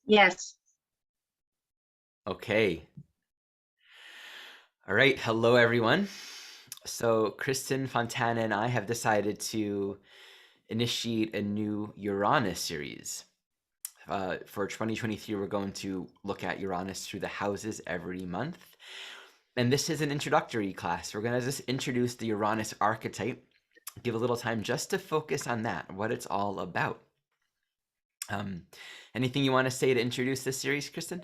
Yes. Okay. All right. Hello, everyone. So, Kristin Fontana and I have decided to initiate a new Uranus series. For 2023, we're going to look at Uranus through the houses every month. And this is an introductory class. We're going to just introduce the Uranus archetype, give a little time just to focus on that, what it's all about. Anything you want to say to introduce this series, Kristin?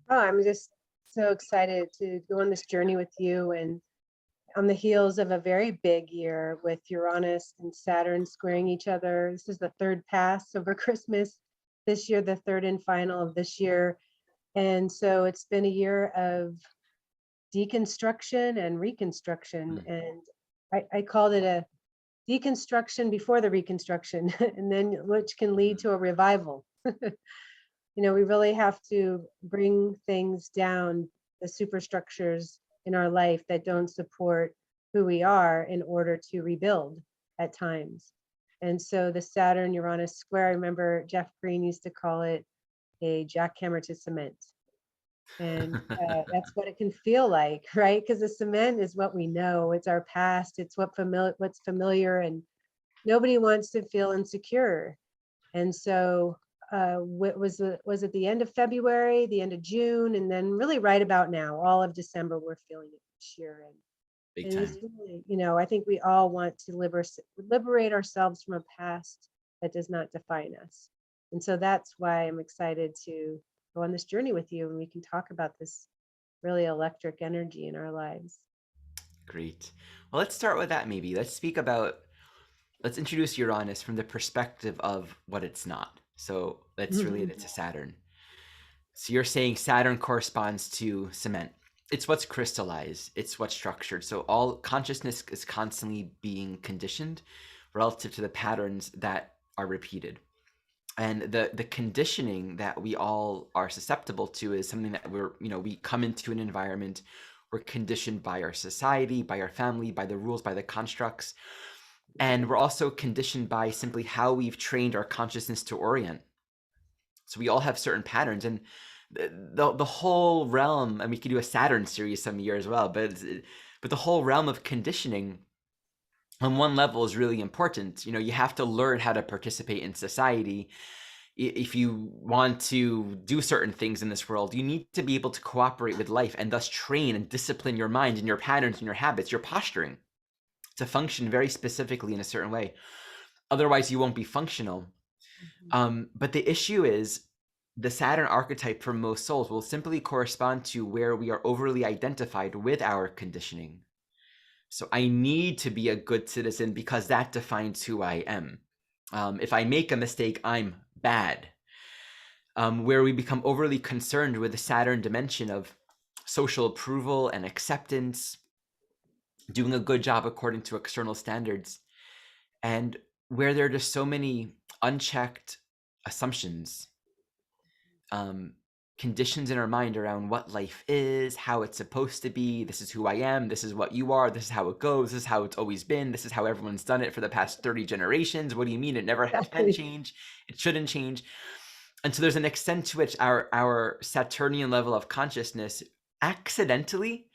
Oh, I'm just so excited to go on this journey with you, and on the heels of a very big year with Uranus and Saturn squaring each other. This is the third pass over Christmas this year, the third and final of this year. And so it's been a year of deconstruction and reconstruction. And I called it a deconstruction before the reconstruction, and then which can lead to a revival. We really have to bring things down, the superstructures in our life that don't support who we are, in order to rebuild at times. And so the Saturn Uranus square, I remember Jeff Green used to call it a jackhammer to cement. And that's what it can feel like, right? Because the cement is what we know, it's our past, it's what's familiar, and nobody wants to feel insecure. And so was it the end of February, the end of June, and then really right about now, all of December, we're feeling it this year. Big And time. it's really, I think we all want to liberate ourselves from a past that does not define us. And so that's why I'm excited to go on this journey with you, and we can talk about this really electric energy in our lives. Great. Well, let's start with that maybe. Let's introduce Uranus from the perspective of what it's not. So let's relate it to Saturn. So you're saying Saturn corresponds to cement. It's what's crystallized. It's what's structured. So all consciousness is constantly being conditioned relative to the patterns that are repeated. And the conditioning that we all are susceptible to is something that we come into an environment, we're conditioned by our society, by our family, by the rules, by the constructs. And we're also conditioned by simply how we've trained our consciousness to orient. So we all have certain patterns, and the whole realm, and we could do a Saturn series some year as well, but the whole realm of conditioning on one level is really important. You have to learn how to participate in society. If you want to do certain things in this world, you need to be able to cooperate with life and thus train and discipline your mind and your patterns and your habits, your posturing, to function very specifically in a certain way. Otherwise, you won't be functional. But the issue is the Saturn archetype for most souls will simply correspond to where we are overly identified with our conditioning. So I need to be a good citizen because that defines who I am. If I make a mistake, I'm bad. Where we become overly concerned with the Saturn dimension of social approval and acceptance, doing a good job according to external standards, and where there are just so many unchecked assumptions, conditions in our mind around what life is, how it's supposed to be. This is who I am. This is what you are. This is how it goes. This is how it's always been. This is how everyone's done it for the past 30 generations. What do you mean it never can change? It shouldn't change. And so there's an extent to which our Saturnian level of consciousness accidentally,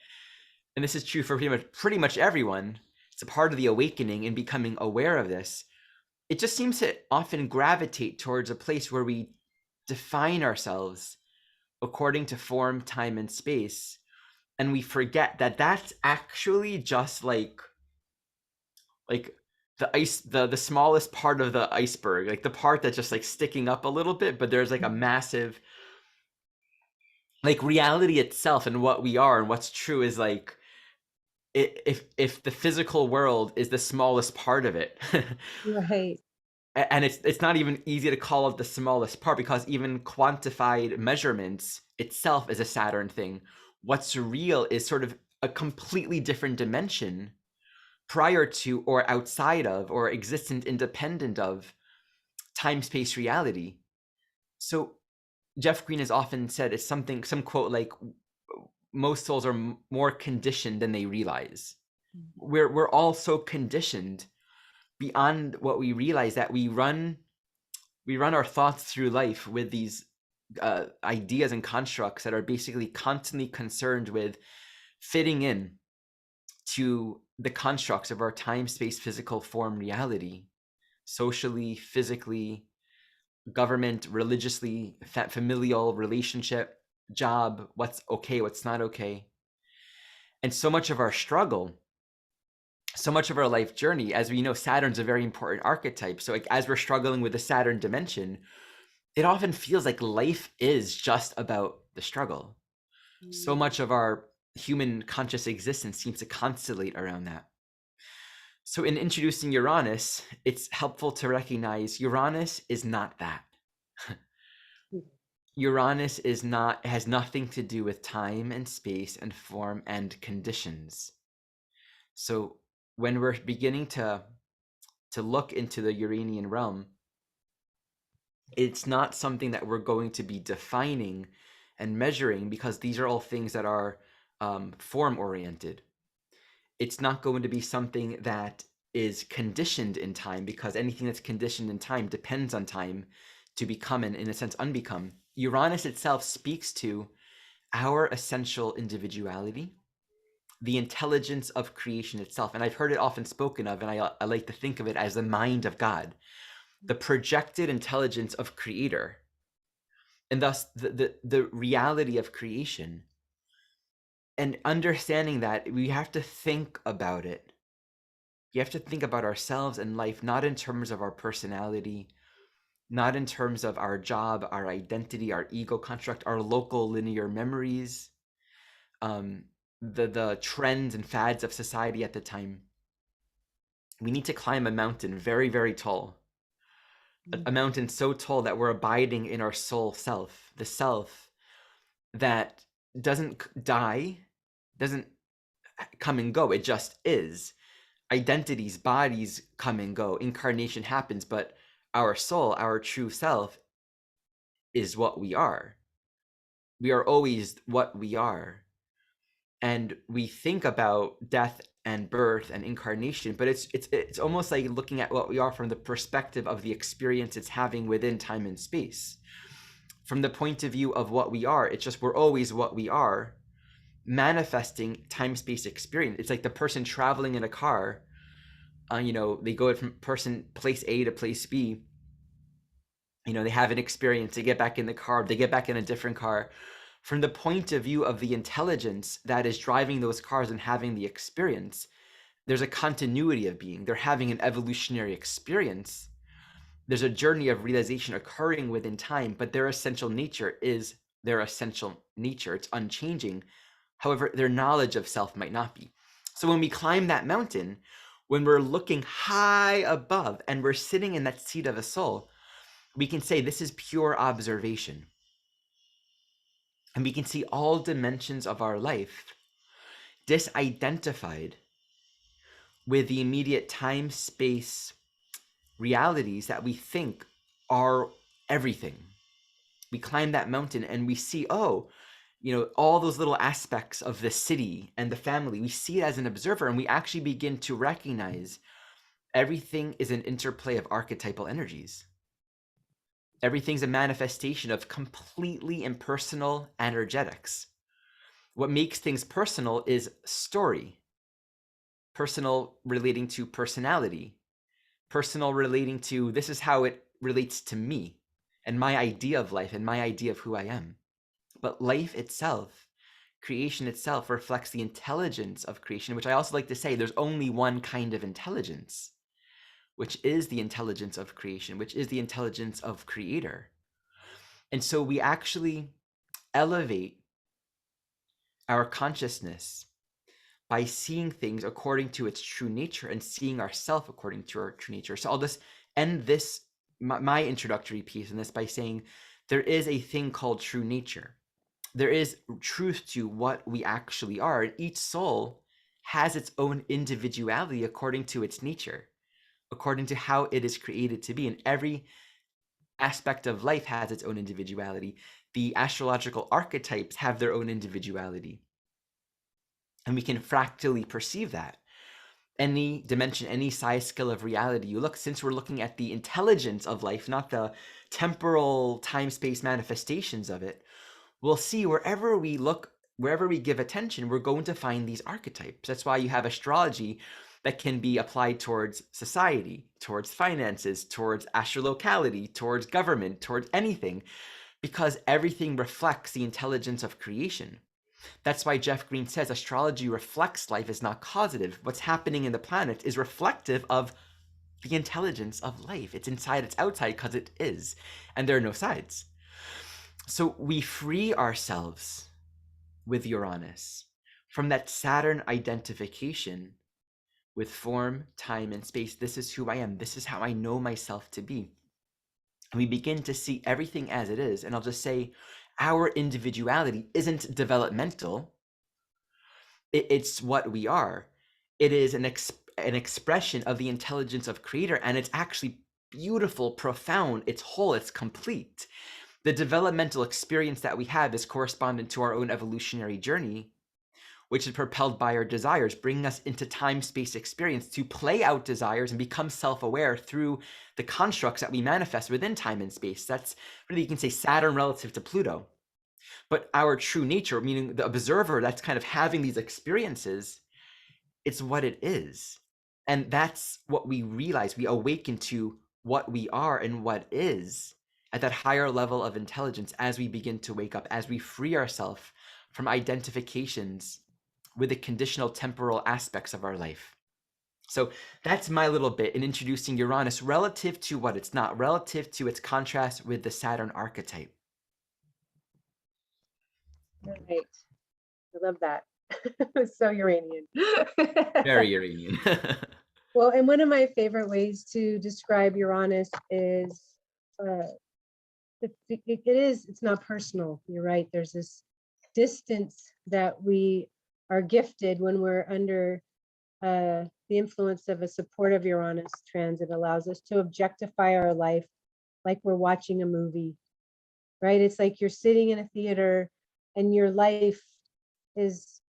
and this is true for pretty much everyone, it's a part of the awakening in becoming aware of this. It just seems to often gravitate towards a place where we define ourselves according to form, time, and space, and we forget that that's actually just like the smallest part of the iceberg, like the part that's just like sticking up a little bit, but there's like a massive, like, reality itself, and what we are and what's true is like, if the physical world is the smallest part of it, Right. and it's not even easy to call it the smallest part, because even quantified measurements itself is a Saturn thing. What's real is sort of a completely different dimension prior to or outside of or existent independent of time-space reality. So Jeff Green has often said it's some quote like, most souls are more conditioned than they realize. We're all so conditioned beyond what we realize, that we run our thoughts through life with these ideas and constructs that are basically constantly concerned with fitting in to the constructs of our time, space, physical form reality, socially, physically, government, religiously, familial, relationship, job, what's okay, what's not okay. And so much of our struggle, so much of our life journey, as we know, Saturn's a very important archetype. So like, as we're struggling with the Saturn dimension, it often feels like life is just about the struggle. So much of our human conscious existence seems to constellate around that. So in introducing Uranus, it's helpful to recognize Uranus is not that. Uranus has nothing to do with time and space and form and conditions. So when we're beginning to look into the Uranian realm, it's not something that we're going to be defining and measuring, because these are all things that are form oriented. It's not going to be something that is conditioned in time, because anything that's conditioned in time depends on time to become and, in a sense, unbecome. Uranus itself speaks to our essential individuality, the intelligence of creation itself. And I've heard it often spoken of, and I like to think of it as the mind of God, the projected intelligence of Creator, and thus the reality of creation. And understanding that, we have to think about it. You have to think about ourselves and life, not in terms of our personality, not in terms of our job, our identity, our ego construct, our local linear memories, the trends and fads of society at the time. We need to climb a mountain very, very tall. A mountain so tall that we're abiding in our soul self, the self that doesn't die, doesn't come and go. It just is. Identities, bodies come and go. Incarnation happens, but our soul, our true self, is what we are. We are always what we are. And we think about death and birth and incarnation, but it's almost like looking at what we are from the perspective of the experience it's having within time and space. From the point of view of what we are, it's just we're always what we are, manifesting time-space experience. It's like the person traveling in a car. They go from place A to place B. They have an experience, they get back in the car, they get back in a different car. From the point of view of the intelligence that is driving those cars and having the experience, there's a continuity of being. They're having an evolutionary experience. There's a journey of realization occurring within time, but their essential nature is their essential nature. It's unchanging. However, their knowledge of self might not be. So when we climb that mountain, when we're looking high above and we're sitting in that seat of a soul, we can say this is pure observation. And we can see all dimensions of our life disidentified with the immediate time, space realities that we think are everything. We climb that mountain and we see, all those little aspects of the city and the family. We see it as an observer, and we actually begin to recognize everything is an interplay of archetypal energies. Everything's a manifestation of completely impersonal energetics. What makes things personal is story. Personal relating to personality. Personal relating to this is how it relates to me and my idea of life and my idea of who I am. But life itself, creation itself, reflects the intelligence of creation, which I also like to say there's only one kind of intelligence, which is the intelligence of creation, which is the intelligence of Creator. And so we actually elevate our consciousness by seeing things according to its true nature and seeing ourselves according to our true nature. So I'll just end this, my introductory piece in this, by saying there is a thing called true nature. There is truth to what we actually are. And each soul has its own individuality according to its nature, according to how it is created to be. And every aspect of life has its own individuality. The astrological archetypes have their own individuality. And we can fractally perceive that. any dimension, any size scale of reality you look, since we're looking at the intelligence of life, not the temporal time space manifestations of it, we'll see wherever we look, wherever we give attention, we're going to find these archetypes. That's why you have astrology that can be applied towards society, towards finances, towards astrolocality, towards government, towards anything, because everything reflects the intelligence of creation. That's why Jeff Green says astrology reflects life, is not causative. What's happening in the planet is reflective of the intelligence of life. It's inside, it's outside, because it is. And there are no sides. So we free ourselves with Uranus from that Saturn identification with form, time, and space. This is who I am. This is how I know myself to be. And we begin to see everything as it is. And I'll just say, our individuality isn't developmental. It's what we are. It is an expression of the intelligence of creator, and it's actually beautiful, profound, it's whole, it's complete. The developmental experience that we have is correspondent to our own evolutionary journey, which is propelled by our desires, bringing us into time-space experience to play out desires and become self-aware through the constructs that we manifest within time and space. That's really, you can say, Saturn relative to Pluto. But our true nature, meaning the observer that's kind of having these experiences, it's what it is. And that's what we realize. We awaken to what we are and what is at that higher level of intelligence as we begin to wake up, as we free ourselves from identifications with the conditional temporal aspects of our life. So that's my little bit in introducing Uranus relative to what it's not, relative to its contrast with the Saturn archetype. Right. I love that. It's so Uranian. Very Uranian. Well, and one of my favorite ways to describe Uranus is it's not personal. You're right. There's this distance that we are gifted when we're under the influence of a supportive Uranus transit. Allows us to objectify our life like we're watching a movie, right? It's like you're sitting in a theater and your life is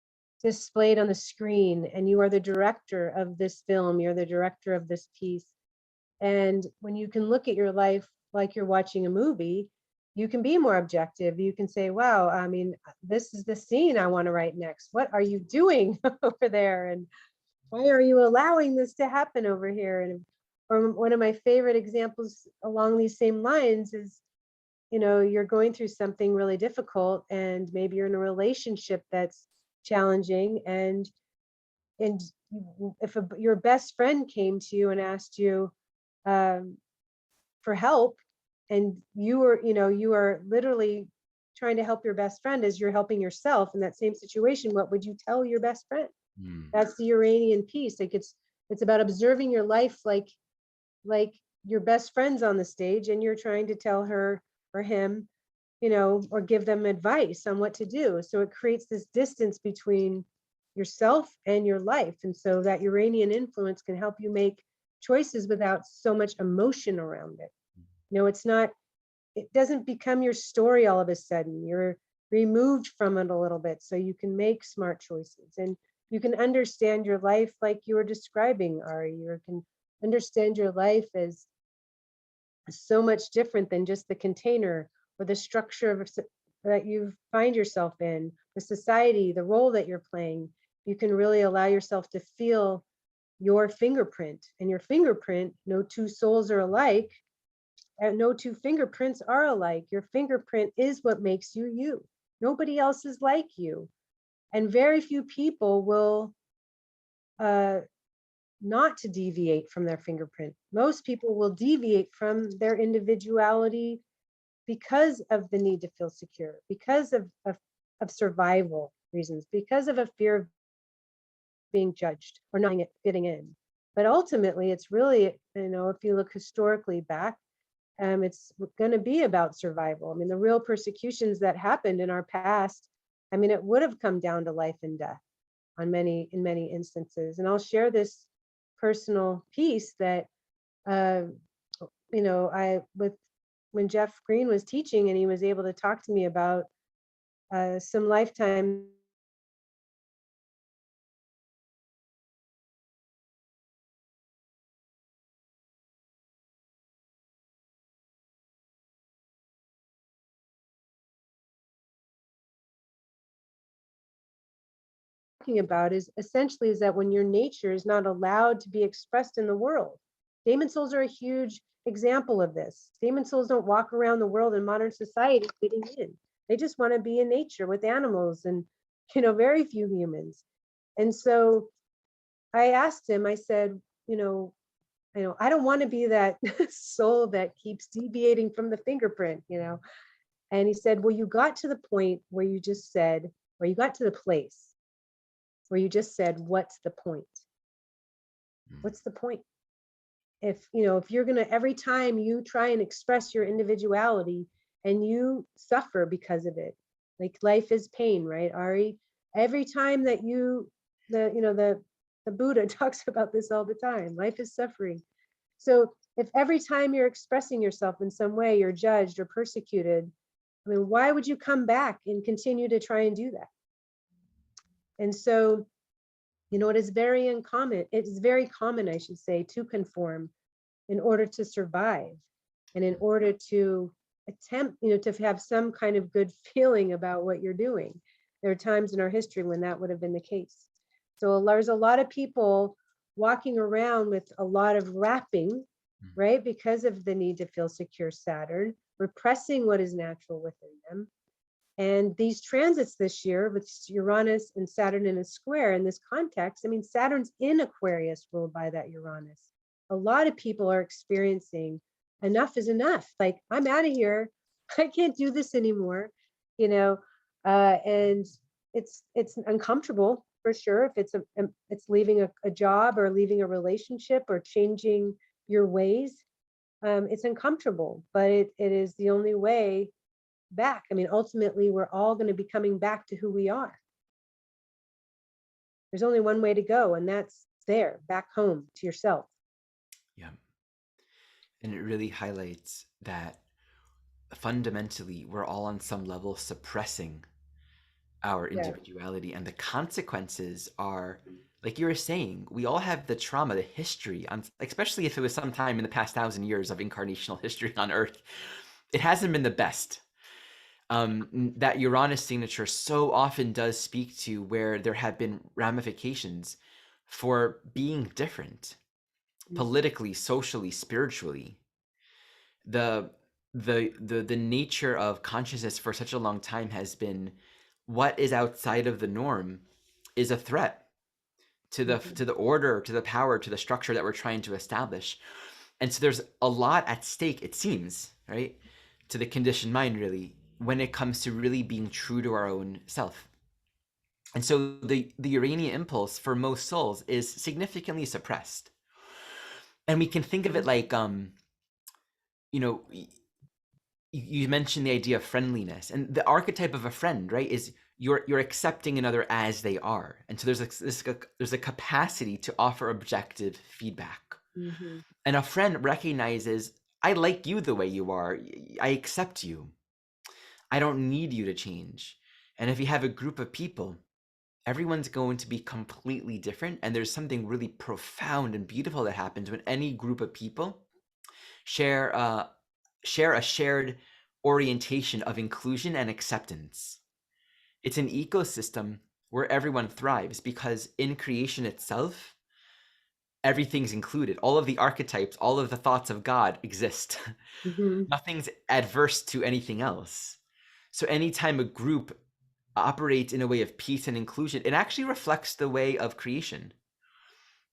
displayed on the screen and you are the director of this film, you're the director of this piece. And when you can look at your life like you're watching a movie, you can be more objective. You can say, wow, I mean, this is the scene I want to write next. What are you doing over there? And why are you allowing this to happen over here? And or one of my favorite examples along these same lines is, you know, you're going through something really difficult and maybe you're in a relationship that's challenging, and if your best friend came to you and asked you for help, and you were, you know, you are literally trying to help your best friend as you're helping yourself in that same situation, what would you tell your best friend? That's the Uranian piece. Like it's about observing your life like your best friend's on the stage and you're trying to tell her or him, you know, or give them advice on what to do. So it creates this distance between yourself and your life. And so that Uranian influence can help you make choices without so much emotion around it. You know, it doesn't become your story all of a sudden. You're removed from it a little bit so you can make smart choices and you can understand your life like you were describing, Ari. You can understand your life as so much different than just the container or the structure of that you find yourself in, the society, the role that you're playing. You can really allow yourself to feel your fingerprint, and your fingerprint, no two souls are alike, and no two fingerprints are alike. Your fingerprint is what makes you you. Nobody else is like you. And very few people will not to deviate from their fingerprint. Most people will deviate from their individuality because of the need to feel secure, because of survival reasons, because of a fear of being judged or not fitting in. But ultimately, it's really, you know, if you look historically back, it's going to be about survival. I mean, the real persecutions that happened in our past, I mean, it would have come down to life and death in many instances. And I'll share this personal piece that, you know, when Jeff Green was teaching and he was able to talk to me about some lifetime talking about is essentially is that when your nature is not allowed to be expressed in the world. Demon souls are a huge example of this. Demon souls don't walk around the world in modern society fitting in. They just want to be in nature with animals and, very few humans. And so I asked him, I said, I don't want to be that soul that keeps deviating from the fingerprint. And he said, well, you got to the point where you just said, or you got to the place where you just said, what's the point? What's the point? If you're going to, every time you try and express your individuality and you suffer because of it, like life is pain, right, Ari? Every time that the Buddha talks about this all the time, life is suffering. So if every time you're expressing yourself in some way, you're judged or persecuted, I mean, why would you come back and continue to try and do that? And so, it is very uncommon. It's very common, I should say, to conform in order to survive and in order to attempt, to have some kind of good feeling about what you're doing. There are times in our history when that would have been the case. So there's a lot of people walking around with a lot of wrapping, right? Because of the need to feel secure Saturn, repressing what is natural within them. And these transits this year with Uranus and Saturn in a square in this context, I mean, Saturn's in Aquarius ruled by that Uranus. A lot of people are experiencing enough is enough. Like, I'm out of here. I can't do this anymore, and it's uncomfortable for sure. If it's leaving a job or leaving a relationship or changing your ways, it's uncomfortable, but it is the only way back. I mean, ultimately, we're all going to be coming back to who we are. There's only one way to go, and that's there, back home to yourself. Yeah. And it really highlights that fundamentally we're all on some level suppressing our individuality, and the consequences are, like you were saying, we all have the trauma, the history, especially if it was sometime in the past 1,000 years of incarnational history on Earth. It hasn't been the best. That Uranus signature so often does speak to where there have been ramifications for being different, politically, socially, spiritually. The nature of consciousness for such a long time has been what is outside of the norm is a threat to the order, to the power, to the structure that we're trying to establish. And so there's a lot at stake, it seems, right, to the conditioned mind, really, when it comes to really being true to our own self. And so the Uranian impulse for most souls is significantly suppressed. And we can think of it like, you mentioned the idea of friendliness, and the archetype of a friend, right, is you're accepting another as they are. And so there's a capacity to offer objective feedback. Mm-hmm. And a friend recognizes, I like you the way you are. I accept you. I don't need you to change. And if you have a group of people, everyone's going to be completely different. And there's something really profound and beautiful that happens when any group of people share a shared orientation of inclusion and acceptance. It's an ecosystem where everyone thrives, because in creation itself, everything's included. All of the archetypes, all of the thoughts of God exist. Mm-hmm. Nothing's adverse to anything else. So anytime a group operates in a way of peace and inclusion, it actually reflects the way of creation,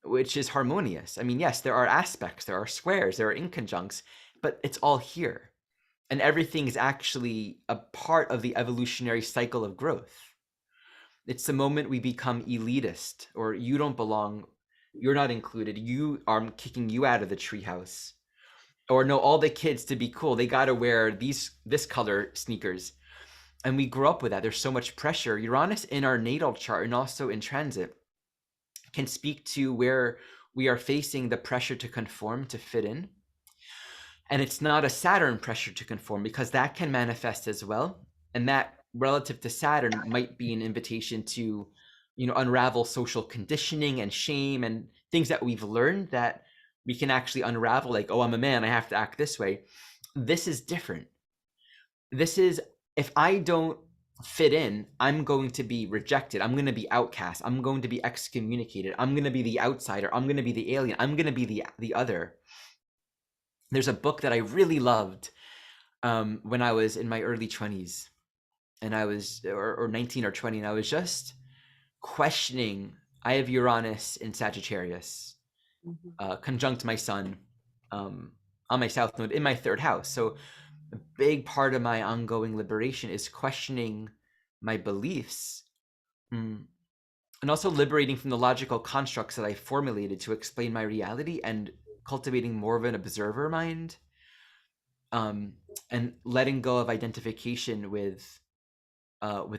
which is harmonious. I mean, yes, there are aspects, there are squares, there are inconjuncts, but it's all here. And everything is actually a part of the evolutionary cycle of growth. It's the moment we become elitist, or you don't belong, you're not included, I'm kicking you out of the treehouse. Or no, all the kids, to be cool, they got to wear this color sneakers. And we grow up with that. There's so much pressure. Uranus in our natal chart and also in transit can speak to where we are facing the pressure to conform, to fit in. And it's not a Saturn pressure to conform, because that can manifest as well. And that, relative to Saturn, might be an invitation to, unravel social conditioning and shame and things that we've learned that we can actually unravel, like, oh, I'm a man, I have to act this way. This is different. This is, if I don't fit in, I'm going to be rejected. I'm going to be outcast. I'm going to be excommunicated. I'm going to be the outsider. I'm going to be the alien. I'm going to be the other. There's a book that I really loved when I was in my early 20s, and I was or 19 or 20, and I was just questioning. I have Uranus in Sagittarius, Mhm. conjunct my sun on my south node in my third house. So a big part of my ongoing liberation is questioning my beliefs, and also liberating from the logical constructs that I formulated to explain my reality, and cultivating more of an observer mind, um, and letting go of identification with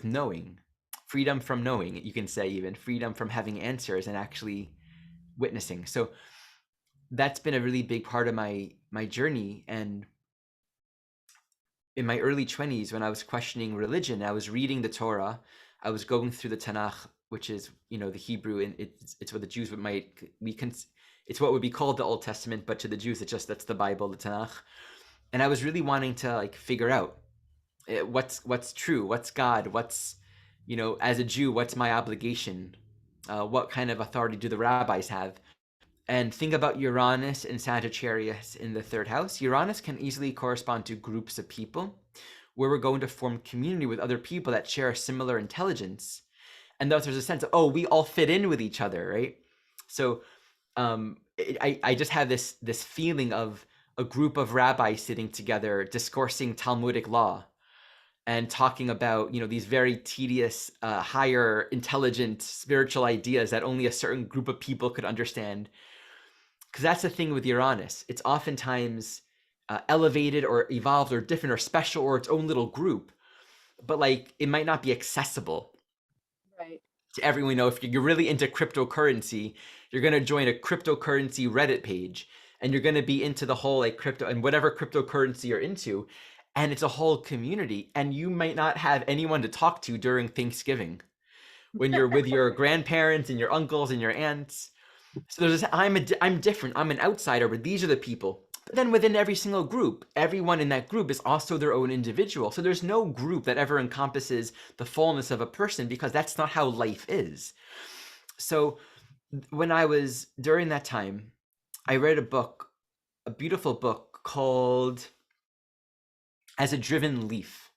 knowing, freedom from knowing. You can say even freedom from having answers and actually witnessing. So that's been a really big part of my journey. And in my early 20s, when I was questioning religion, I was reading the Torah, I was going through the Tanakh, which is, the Hebrew, and it's what the Jews it's what would be called the Old Testament, but to the Jews, that's the Bible, the Tanakh. And I was really wanting to like figure out what's true, what's God, what's, as a Jew, what's my obligation, what kind of authority do the rabbis have? And think about Uranus and Sagittarius in the third house. Uranus can easily correspond to groups of people where we're going to form community with other people that share a similar intelligence. And thus there's a sense of, oh, we all fit in with each other, right? So I just have this feeling of a group of rabbis sitting together discoursing Talmudic law and talking about, these very tedious, higher intelligent spiritual ideas that only a certain group of people could understand. Because that's the thing with Uranus. It's oftentimes elevated or evolved or different or special or its own little group, but like it might not be accessible Right. to everyone. If you're really into cryptocurrency, you're going to join a cryptocurrency Reddit page, and you're going to be into the whole like crypto and whatever cryptocurrency you're into, and it's a whole community, and you might not have anyone to talk to during Thanksgiving when you're with your grandparents and your uncles and your aunts. So there's this, I'm different. I'm an outsider, but these are the people. But then within every single group, everyone in that group is also their own individual. So there's no group that ever encompasses the fullness of a person, because that's not how life is. So when I was during that time, I read a beautiful book called As a Driven Leaf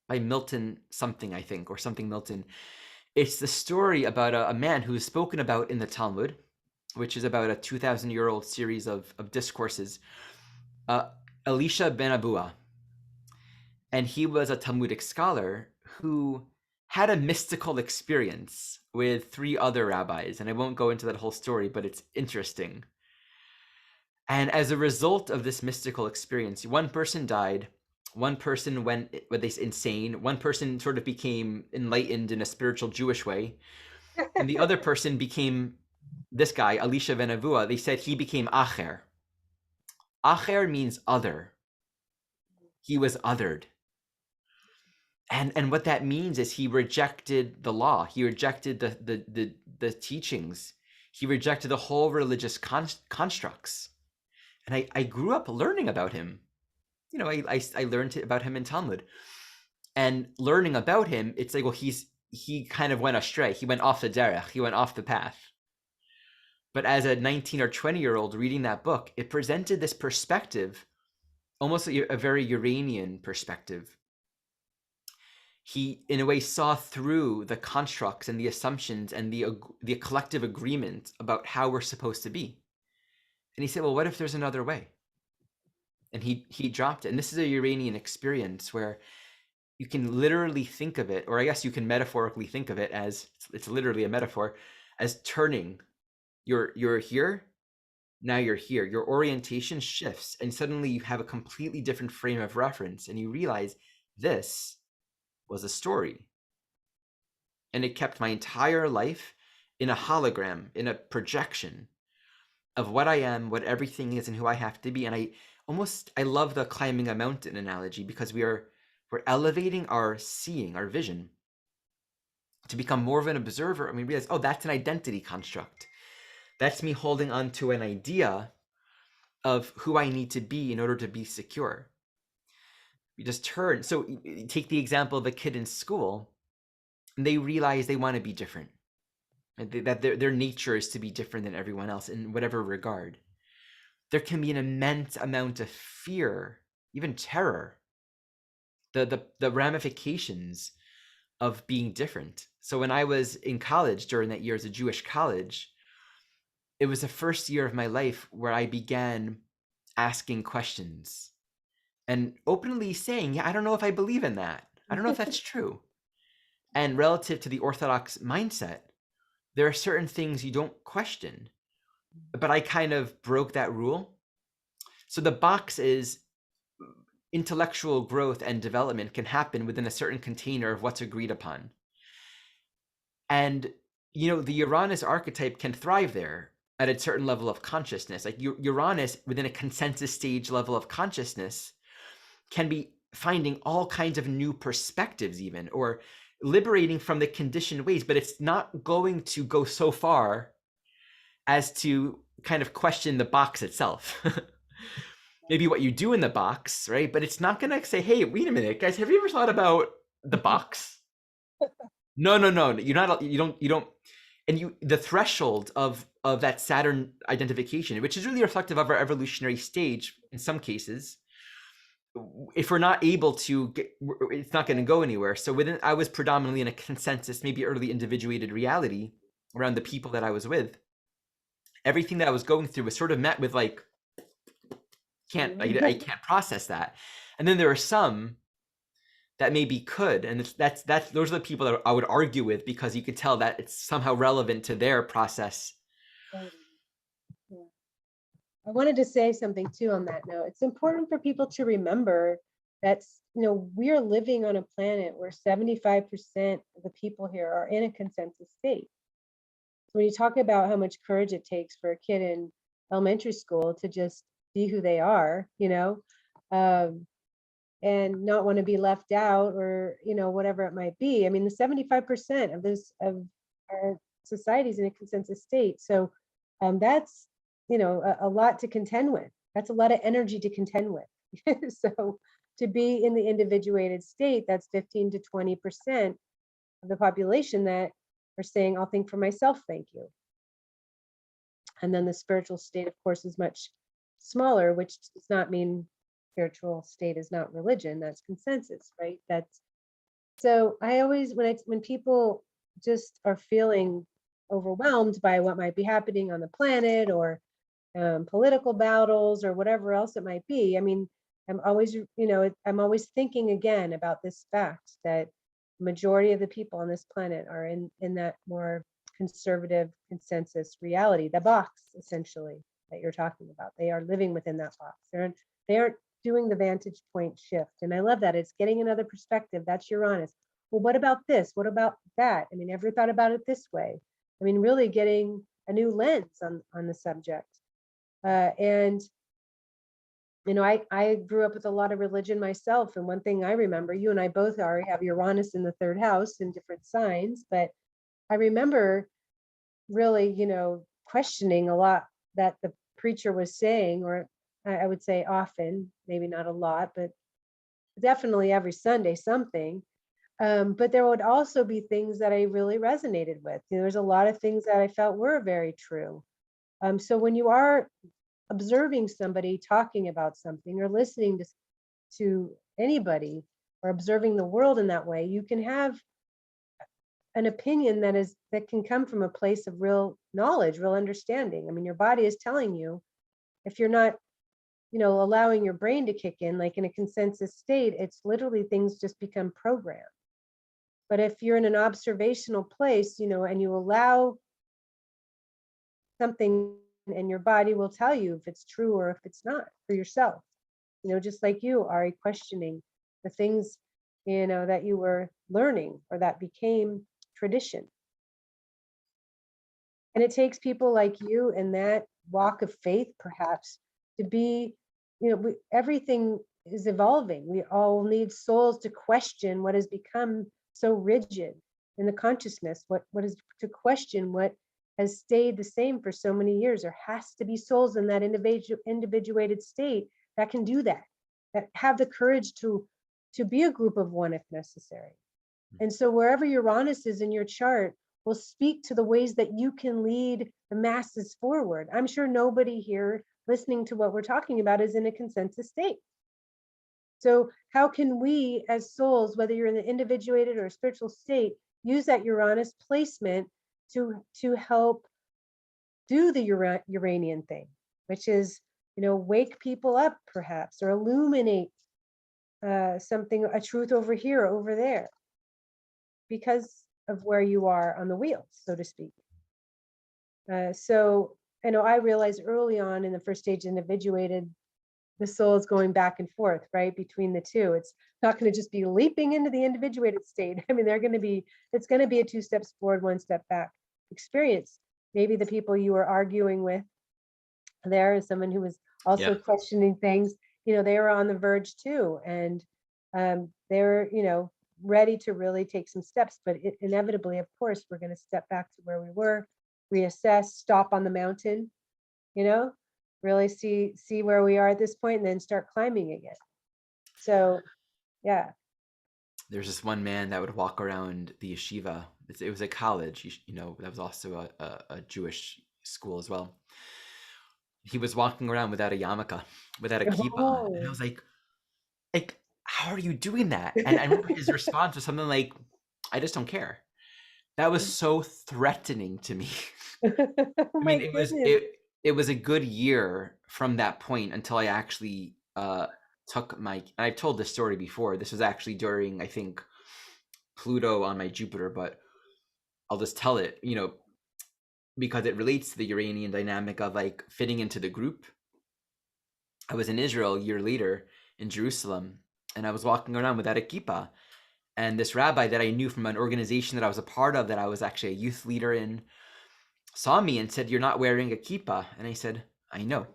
by Milton something, I think, or something Milton. It's the story about a man who is spoken about in the Talmud, which is about a 2,000-year-old series of discourses, uh, Elisha ben Abua. And he was a Talmudic scholar who had a mystical experience with three other rabbis. And I won't go into that whole story, but it's interesting. And as a result of this mystical experience, one person died, one person went insane, one person sort of became enlightened in a spiritual Jewish way, and the other person became this guy, Elisha ben Avua. They said he became Acher. Acher means other. He was othered. And what that means is he rejected the law. He rejected the teachings. He rejected the whole religious constructs. And I grew up learning about him. I learned about him in Talmud. And learning about him, it's like, well, he kind of went astray. He went off the derech. He went off the path. But as a 19 or 20-year-old reading that book, it presented this perspective, almost a very Uranian perspective. He, in a way, saw through the constructs and the assumptions and the collective agreement about how we're supposed to be. And he said, well, what if there's another way? And he dropped it. And this is a Uranian experience where you can literally think of it, or I guess you can metaphorically think of it as, it's literally a metaphor, as turning. You're here, now you're here. Your orientation shifts, and suddenly you have a completely different frame of reference, and you realize this was a story. And it kept my entire life in a hologram, in a projection of what I am, what everything is, and who I have to be. And I love the climbing a mountain analogy, because we're elevating our seeing, our vision, to become more of an observer. And we realize, oh, that's an identity construct. That's me holding on to an idea of who I need to be in order to be secure. just turn. So take the example of a kid in school, and they realize they want to be different, and that their nature is to be different than everyone else in whatever regard. There can be an immense amount of fear, even terror, the ramifications of being different. So when I was in college during that year as a Jewish college, it was the first year of my life where I began asking questions and openly saying, yeah, I don't know if I believe in that. I don't know if that's true. And relative to the Orthodox mindset, there are certain things you don't question. But I kind of broke that rule. So the box is intellectual growth and development can happen within a certain container of what's agreed upon. And, the Uranus archetype can thrive there at a certain level of consciousness. Like Uranus within a consensus stage level of consciousness can be finding all kinds of new perspectives even, or liberating from the conditioned ways, but it's not going to go so far as to kind of question the box itself. Maybe what you do in the box, right? But it's not going to say, hey, wait a minute, guys, have you ever thought about the box? No. You don't. And the threshold of that Saturn identification, which is really reflective of our evolutionary stage in some cases, if we're not able to get, it's not going to go anywhere. So I was predominantly in a consensus, maybe early individuated reality around the people that I was with. Everything that I was going through was sort of met with like, I can't process that. And then there are some that maybe could, and that's those are the people that I would argue with, because you could tell that it's somehow relevant to their process. Yeah. I wanted to say something too on that note. It's important for people to remember that we're living on a planet where 75% of the people here are in a consensus state. So when you talk about how much courage it takes for a kid in elementary school to just be who they are, and not want to be left out, or whatever it might be. I mean, the 75% of our societies in a consensus state. So that's a lot to contend with. That's a lot of energy to contend with. So to be in the individuated state, that's 15 to 20% of the population that are saying, I'll think for myself, thank you. And then the spiritual state, of course, is much smaller, which does not mean spiritual state is not religion. That's consensus, right? So I always, when people just are feeling overwhelmed by what might be happening on the planet, or political battles, or whatever else it might be, I mean, I'm always thinking again about this fact that the majority of the people on this planet are in that more conservative consensus reality, the box essentially that you're talking about. They are living within that box. They aren't doing the vantage point shift. And I love that. It's getting another perspective. That's Uranus. Well, what about this? What about that? I mean, ever thought about it this way? I mean, really getting a new lens on the subject. And I grew up with a lot of religion myself. And one thing I remember, you and I both have Uranus in the third house in different signs, but I remember really, questioning a lot that the preacher was saying, or I would say often, maybe not a lot, but definitely every Sunday something. But there would also be things that I really resonated with. There's a lot of things that I felt were very true. So when you are observing somebody talking about something, or listening to anybody, or observing the world in that way, you can have an opinion that can come from a place of real knowledge, real understanding. I mean, your body is telling you, if you're not allowing your brain to kick in, like in a consensus state, it's literally things just become programmed. But if you're in an observational place, and you allow something, and your body will tell you if it's true or if it's not for yourself, just like you, Ari, questioning the things, that you were learning, or that became tradition. And it takes people like you in that walk of faith, perhaps, to be, everything is evolving. We all need souls to question what has become so rigid in the consciousness, what is to question what has stayed the same for so many years. There has to be souls in that individuated state that can do that have the courage to to be a group of one if necessary. And so wherever Uranus is in your chart will speak to the ways that you can lead the masses forward. I'm sure nobody here listening to what we're talking about is in a consensus state. So how can we as souls, whether you're in the individuated or spiritual state, use that Uranus placement to help do the Uranian thing, which is, wake people up perhaps, or illuminate something, a truth over here, over there, because of where you are on the wheel, so to speak. So I realized early on in the first stage individuated, the soul is going back and forth, right, between the two. It's not going to just be leaping into the individuated state. I mean, it's going to be a 2 steps forward, 1 step back experience. Maybe the people you were arguing with there is someone who was also questioning things, they were on the verge too. And they're, ready to really take some steps, but inevitably, of course, we're going to step back to where we were, reassess, stop on the mountain, really see where we are at this point, and then start climbing again. So, yeah. There's this one man that would walk around the yeshiva. It was a college, that was also a Jewish school as well. He was walking around without a yarmulke, without a kippah on. And I was like, how are you doing that? And I remember his response was something like, I just don't care. That was so threatening to me. Oh my goodness. It was a good year from that point until I actually took I've told this story before. This was actually during, I think, Pluto on my Jupiter, but I'll just tell it, because it relates to the Uranian dynamic of like fitting into the group. I was in Israel a year later in Jerusalem, and I was walking around without a kippah. And this rabbi that I knew from an organization that I was a part of, that I was actually a youth leader in, saw me and said, "You're not wearing a kippah." And I said, "I know."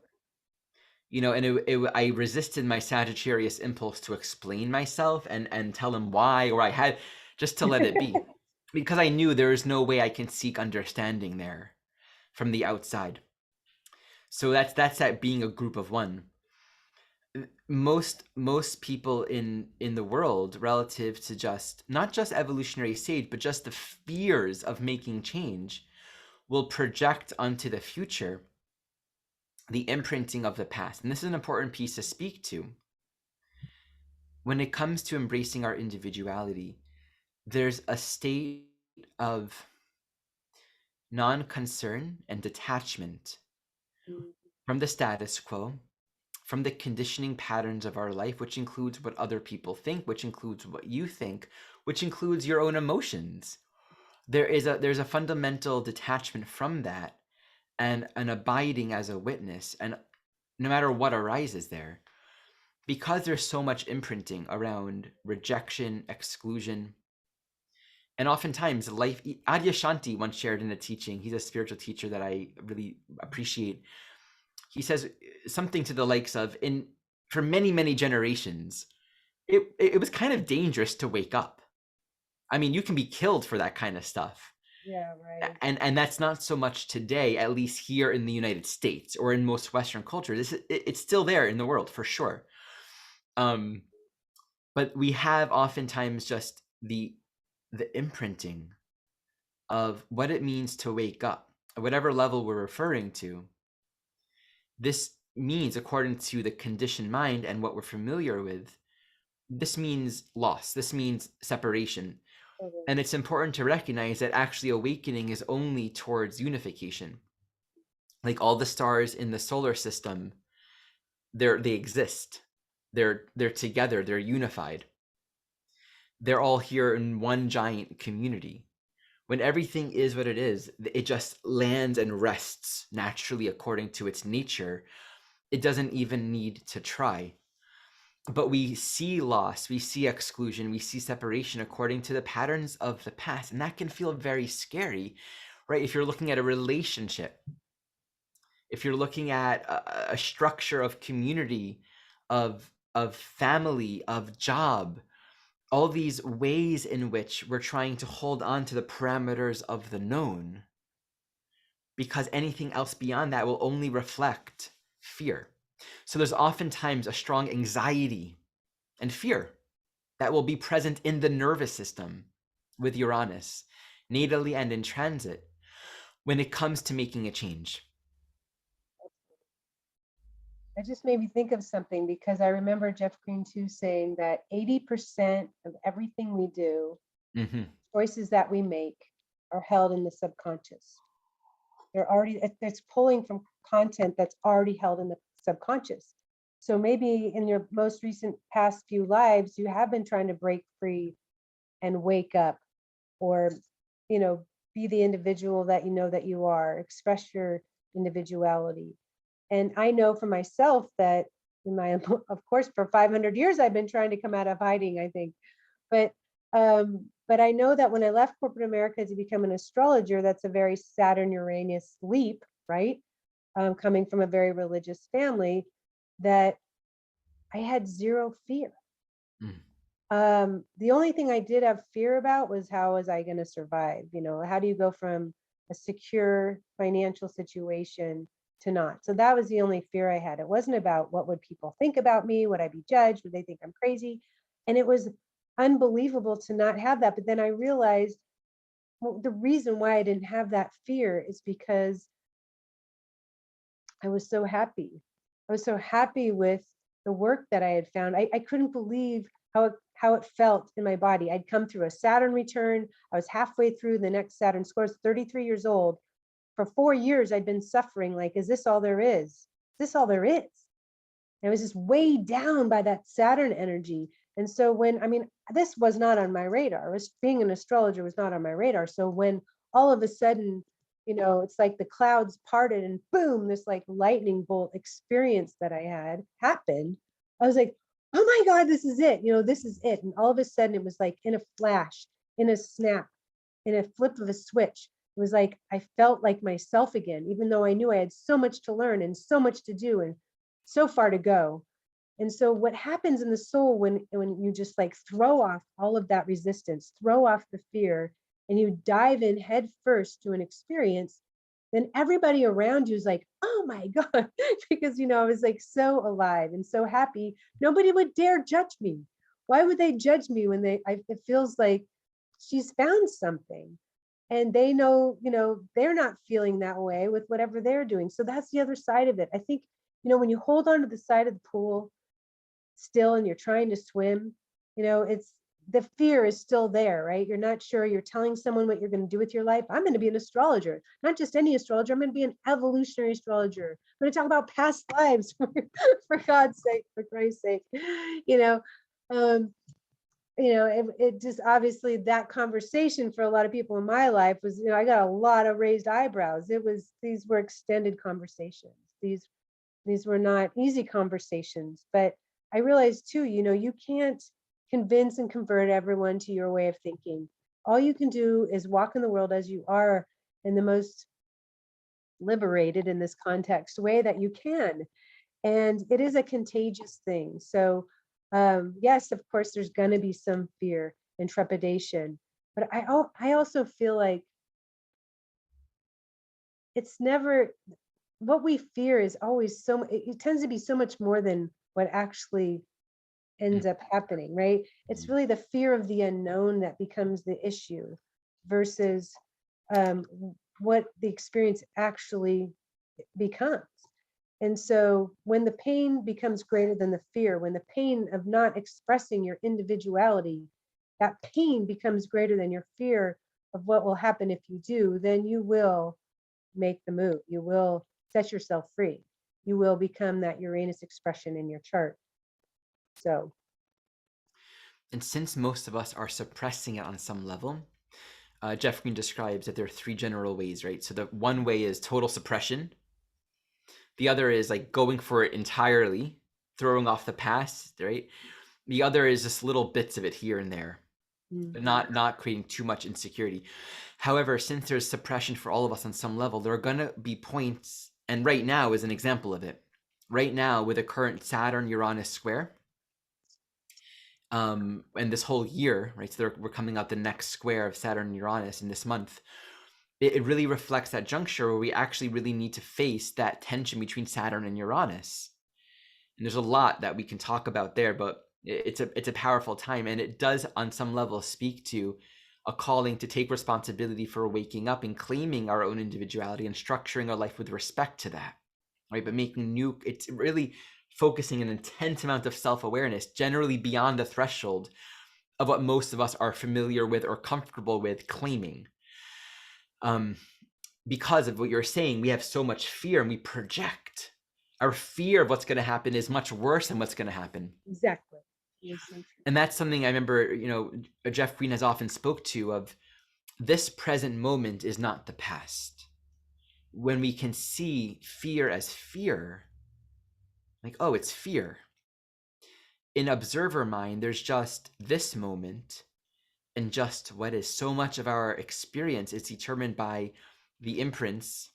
And I resisted my Sagittarius impulse to explain myself and tell him why, or I had just to let it be, because I knew there is no way I can seek understanding there from the outside. So that's that being a group of one. Most people in the world, relative to just not just evolutionary stage, but just the fears of making change, will project onto the future the imprinting of the past. And this is an important piece to speak to. When it comes to embracing our individuality, there's a state of non-concern and detachment from the status quo, from the conditioning patterns of our life, which includes what other people think, which includes what you think, which includes your own emotions. There's a fundamental detachment from that, and an abiding as a witness, and no matter what arises there, because there's so much imprinting around rejection, exclusion, and oftentimes life. Adyashanti once shared in a teaching, he's a spiritual teacher that I really appreciate. He says something to the likes of, for many, many generations, it was kind of dangerous to wake up. I mean, you can be killed for that kind of stuff. Yeah, right. And that's not so much today, at least here in the United States or in most Western cultures. It's still there in the world for sure. But we have oftentimes just the imprinting of what it means to wake up, at whatever level we're referring to. This means, according to the conditioned mind and what we're familiar with, this means loss. This means separation. And it's important to recognize that actually awakening is only towards unification. Like all the stars in the solar system, they exist. They're together. They're unified. They're all here in one giant community. When everything is what it is, it just lands and rests naturally according to its nature. It doesn't even need to try. But we see loss, we see exclusion, we see separation according to the patterns of the past. And that can feel very scary, right? If you're looking at a relationship, if you're looking at a structure of community, of family, of job, all these ways in which we're trying to hold on to the parameters of the known, because anything else beyond that will only reflect fear. So there's oftentimes a strong anxiety and fear that will be present in the nervous system with Uranus, natally and in transit, when it comes to making a change. That just made me think of something, because I remember Jeff Green too saying that 80% of everything we do, choices that we make, are held in the subconscious. It's pulling from content that's already held in the subconscious. So maybe in your most recent past few lives, you have been trying to break free and wake up, or, be the individual that you are, express your individuality. And I know for myself that of course, for 500 years, I've been trying to come out of hiding, I think. But I know that when I left corporate America to become an astrologer, that's a very Saturn Uranus leap, right? Coming from a very religious family, that I had zero fear. The only thing I did have fear about was, how was I going to survive? How do you go from a secure financial situation to not? So that was the only fear I had. It wasn't about what would people think about me? Would I be judged? Would they think I'm crazy? And it was unbelievable to not have that. But then I realized, well, the reason why I didn't have that fear is because I was so happy. I was so happy with the work that I had found. I couldn't believe how it felt in my body. I'd come through a Saturn return. I was halfway through the next Saturn score. I was 33 years old. For 4 years, I'd been suffering. Like, is this all there is? Is this all there is? And I was just weighed down by that Saturn energy. And so this was not on my radar. Being an astrologer was not on my radar. So when all of a sudden, it's like the clouds parted and boom, this like lightning bolt experience that I had happened, I was like, oh my God, this is it. This is it. And all of a sudden it was like in a flash, in a snap, in a flip of a switch. It was like I felt like myself again, even though I knew I had so much to learn and so much to do and so far to go. And so what happens in the soul when you just like throw off all of that resistance, throw off the fear, and you dive in head first to an experience, then everybody around you is like, oh my God, because, I was like so alive and so happy. Nobody would dare judge me. Why would they judge me when it feels like she's found something? And they know, they're not feeling that way with whatever they're doing. So that's the other side of it. I think, when you hold on to the side of the pool still and you're trying to swim, it's the fear is still there, right? You're not sure. You're telling someone what you're going to do with your life. I'm going to be an astrologer, not just any astrologer. I'm going to be an evolutionary astrologer. I'm going to talk about past lives for God's sake, for Christ's sake. It just obviously that conversation for a lot of people in my life was, I got a lot of raised eyebrows. These were extended conversations. These were not easy conversations, but I realized too, you can't convince and convert everyone to your way of thinking. All you can do is walk in the world as you are, in the most liberated in this context way that you can. And it is a contagious thing. So yes, of course, there's going to be some fear and trepidation, but I also feel like it's never, what we fear is always it tends to be so much more than what actually ends up happening, right? It's really the fear of the unknown that becomes the issue versus what the experience actually becomes. And so when the pain becomes greater than the fear, when the pain of not expressing your individuality, that pain becomes greater than your fear of what will happen if you do, then you will make the move. You will set yourself free. You will become that Uranus expression in your chart. So. And since most of us are suppressing it on some level, Jeff Green describes that there are 3 general ways, right? So the one way is total suppression. The other is like going for it entirely, throwing off the past, right? The other is just little bits of it here and there, but not creating too much insecurity. However, since there's suppression for all of us on some level, there are going to be points, and right now is an example of it. Right now, with a current Saturn-Uranus square, and this whole year, right? So we're coming out the next square of Saturn and Uranus in this month. It really reflects that juncture where we actually really need to face that tension between Saturn and Uranus. And there's a lot that we can talk about there, but It's a powerful time, and it does on some level speak to a calling to take responsibility for waking up and claiming our own individuality and structuring our life with respect to that, right? But it's really focusing an intense amount of self-awareness, generally beyond the threshold of what most of us are familiar with or comfortable with claiming. Because of what you're saying, we have so much fear and we project. Our fear of what's going to happen is much worse than what's going to happen. Exactly. You're so true. And that's something I remember, Jeff Green has often spoke to, of this present moment is not the past. When we can see fear as fear, like, oh, it's fear. In observer mind, there's just this moment, and just what is. So much of our experience is determined by the imprints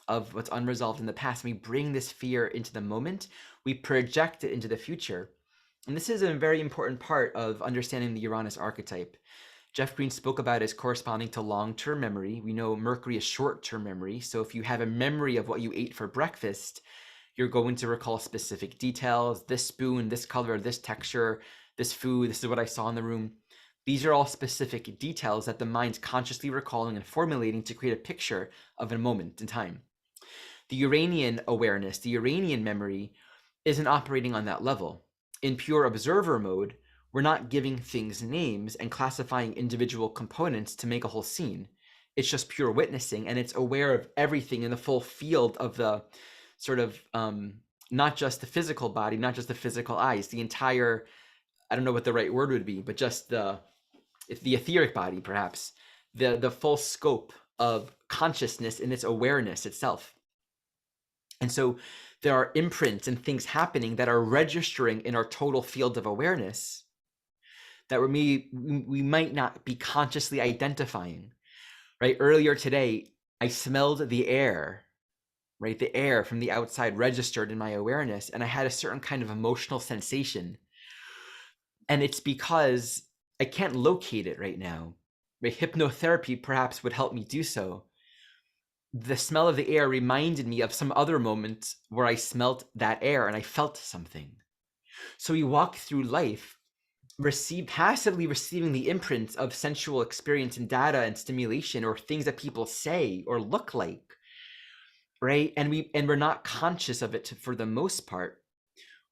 of what's unresolved in the past. We bring this fear into the moment, we project it into the future. And this is a very important part of understanding the Uranus archetype. Jeff Green spoke about it as corresponding to long-term memory. We know Mercury is short-term memory. So if you have a memory of what you ate for breakfast, you're going to recall specific details. This spoon, this color, this texture, this food, this is what I saw in the room. These are all specific details that the mind's consciously recalling and formulating to create a picture of a moment in time. The Uranian awareness, the Uranian memory, isn't operating on that level. In pure observer mode, we're not giving things names and classifying individual components to make a whole scene. It's just pure witnessing, and it's aware of everything in the full field of the sort of, not just the physical body, not just the physical eyes, the entire, I don't know what the right word would be, but just the etheric body, perhaps, the full scope of consciousness in its awareness itself. And so there are imprints and things happening that are registering in our total field of awareness that we might not be consciously identifying, right? Earlier today, I smelled the air, right? The air from the outside registered in my awareness, and I had a certain kind of emotional sensation. And it's because I can't locate it right now. Right? Hypnotherapy perhaps would help me do so. The smell of the air reminded me of some other moment where I smelt that air and I felt something. So we walk through life, passively receiving the imprints of sensual experience and data and stimulation, or things that people say or look like, right? And we're not conscious of it for the most part.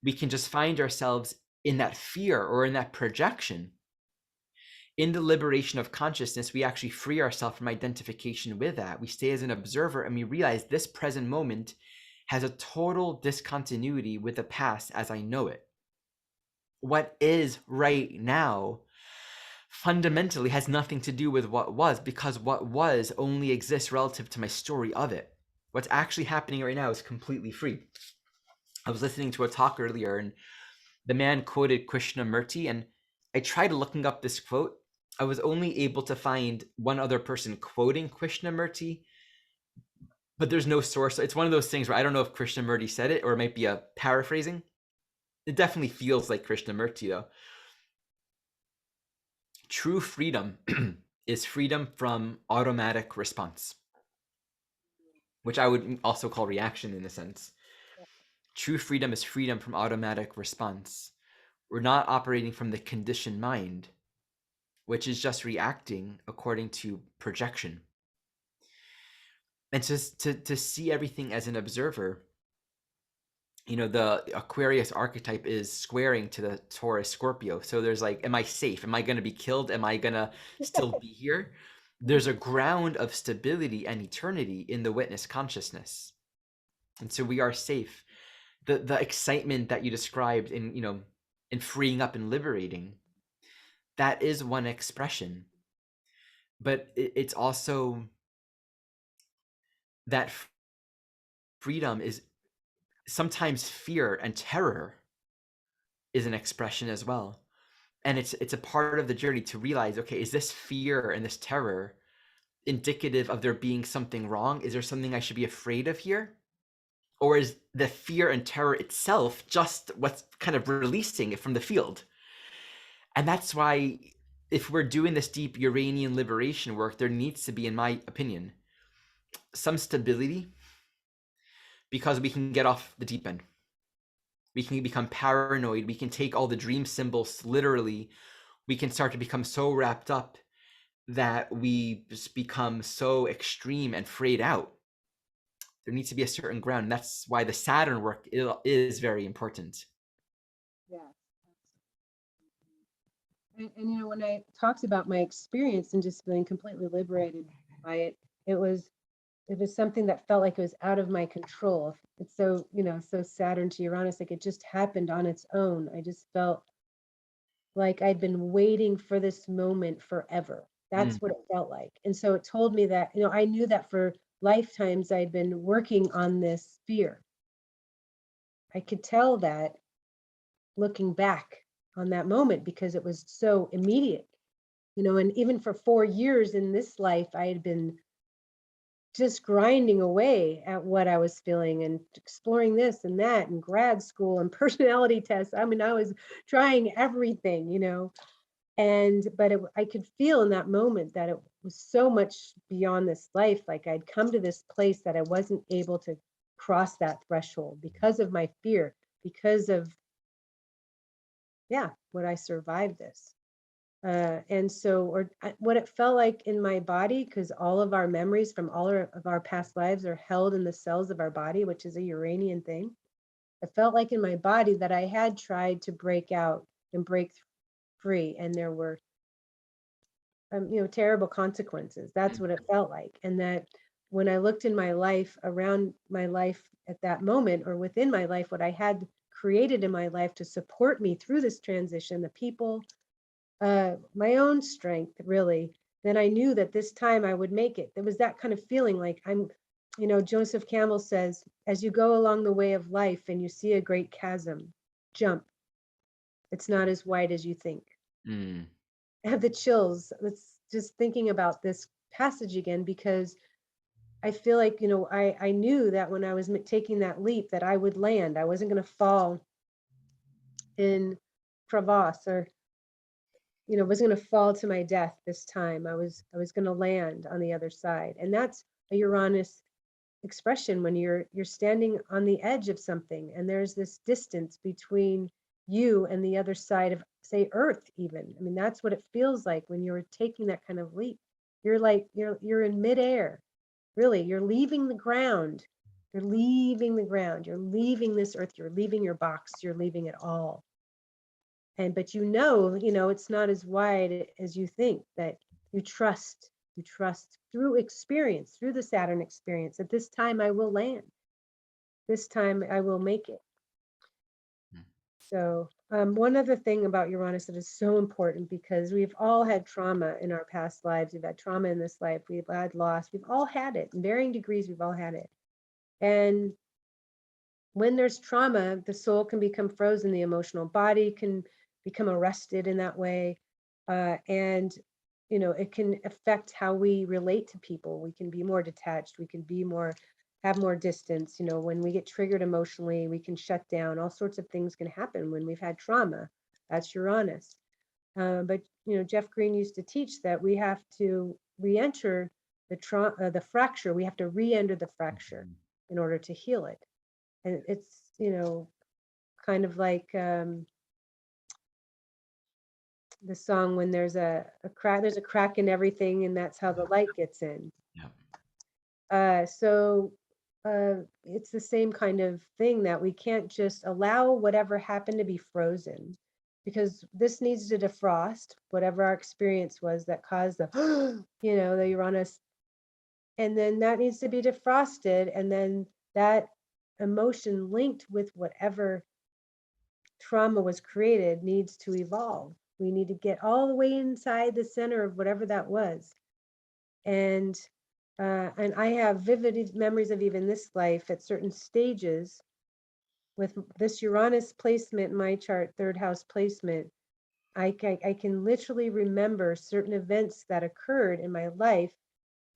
We can just find ourselves in that fear or in that projection. In the liberation of consciousness, we actually free ourselves from identification with that. We stay as an observer and we realize this present moment has a total discontinuity with the past as I know it. What is right now fundamentally has nothing to do with what was, because what was only exists relative to my story of it. What's actually happening right now is completely free. I was listening to a talk earlier, and the man quoted Krishnamurti, and I tried looking up this quote. I was only able to find one other person quoting Krishnamurti, but there's no source. It's one of those things where I don't know if Krishnamurti said it or it might be a paraphrasing. It definitely feels like Krishnamurti, though. True freedom is freedom from automatic response, which I would also call reaction in a sense. True freedom is freedom from automatic response. We're not operating from the conditioned mind, which is just reacting according to projection. And to see everything as an observer, the Aquarius archetype is squaring to the Taurus Scorpio. So there's like, am I safe? Am I going to be killed? Am I going to still be here? There's a ground of stability and eternity in the witness consciousness. And so we are safe. The excitement that you described in freeing up and liberating, that is one expression. But it's also that freedom is sometimes fear and terror is an expression as well. And it's a part of the journey to realize, okay, is this fear and this terror indicative of there being something wrong? Is there something I should be afraid of here? Or is the fear and terror itself just what's kind of releasing it from the field? And that's why if we're doing this deep Uranian liberation work, there needs to be, in my opinion, some stability, because we can get off the deep end. We can become paranoid. We can take all the dream symbols literally. We can start to become so wrapped up that we just become so extreme and frayed out. There needs to be a certain ground. And that's why the Saturn work is very important. Yeah. And when I talked about my experience and just feeling completely liberated by it, it was something that felt like it was out of my control. It's so, so Saturn to Uranus, like it just happened on its own. I just felt like I'd been waiting for this moment forever. Mm. That's what it felt like. And so it told me that, I knew that for lifetimes I'd been working on this fear. I could tell that looking back on that moment because it was so immediate, and even for 4 years in this life, I had been just grinding away at what I was feeling and exploring this and that and grad school and personality tests. I mean, I was trying everything, but I could feel in that moment that it was so much beyond this life. Like I'd come to this place that I wasn't able to cross that threshold because of my fear, because of, what I survived this. And so, what it felt like in my body, because all of our memories from all of our past lives are held in the cells of our body, which is a Uranian thing. It felt like in my body that I had tried to break out and break free, and there were, terrible consequences. That's what it felt like, and that when I looked in my life, around my life at that moment, or within my life, what I had created in my life to support me through this transition, the people, my own strength, really, then I knew that this time I would make it. There was that kind of feeling like Joseph Campbell says, as you go along the way of life and you see a great chasm, jump. It's not as wide as you think. Mm. I have the chills. It's just thinking about this passage again, because I feel like, I knew that when I was taking that leap that I would land. I wasn't going to fall in crevasse or was going to fall to my death this time. I was going to land on the other side. And that's a Uranus expression when you're standing on the edge of something and there's this distance between you and the other side of, say, Earth even. I mean, that's what it feels like when you're taking that kind of leap. You're like you're in midair. Really, you're leaving the ground. You're leaving the ground. You're leaving this earth. You're leaving your box. You're leaving it all. But it's not as wide as you think, that you trust through experience, through the Saturn experience, that this time I will land. This time I will make it. So one other thing about Uranus that is so important, because we've all had trauma in our past lives. We've had trauma in this life. We've had loss. We've all had it in varying degrees. We've all had it. And when there's trauma, the soul can become frozen. The emotional body can become arrested in that way. And, it can affect how we relate to people. We can be more detached. We can have more distance. When we get triggered emotionally, we can shut down. All sorts of things can happen when we've had trauma. That's Uranus. But, Jeff Green used to teach that we have to re-enter the fracture. We have to re-enter the fracture in order to heal it. And it's, kind of like the song, when there's a crack in everything, and that's how the light gets in. So it's the same kind of thing, that we can't just allow whatever happened to be frozen, because this needs to defrost whatever our experience was that caused the, the Uranus, and then that needs to be defrosted, and then that emotion linked with whatever trauma was created needs to evolve. We need to get all the way inside the center of whatever that was. And I have vivid memories of even this life at certain stages with this Uranus placement in my chart, third house placement. I can literally remember certain events that occurred in my life